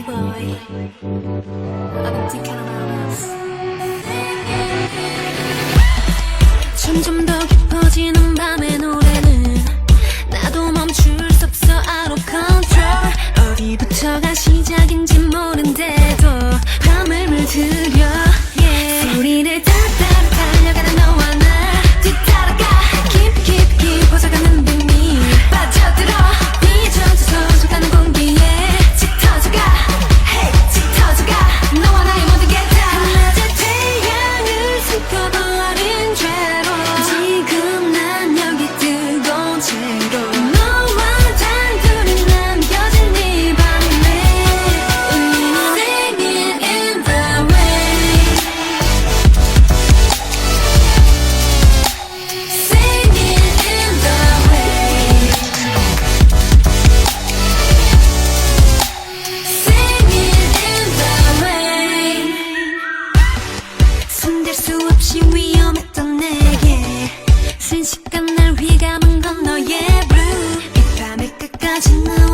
boy. I've been thinking about us. 점점 더 깊어지는 밤의 노래는 나도 멈출 수 없어 out of control. 어디부터가 시작인지 모른대도 밤을 물들여 yeah. 소리를 따라 달려가는 너와 나 뒤따라가 깊이 벗어가는 빙이 빠져들어 네 젖어서 젖가는 공기에 짙어져가 hey 짙어져가 너와 나의 모든 게 다 한낮의 태양을 숨겨버린 죄로 지금 난 여기 뜨거운 채로 너와 단둘이 남겨진 이 밤에 우리는 singing in the rain singing in the rain singing in the rain 손댈 수 없이 위험했던 내게 순식간 날 휘감은 건 너의 blue 이 밤의 끝까지 나와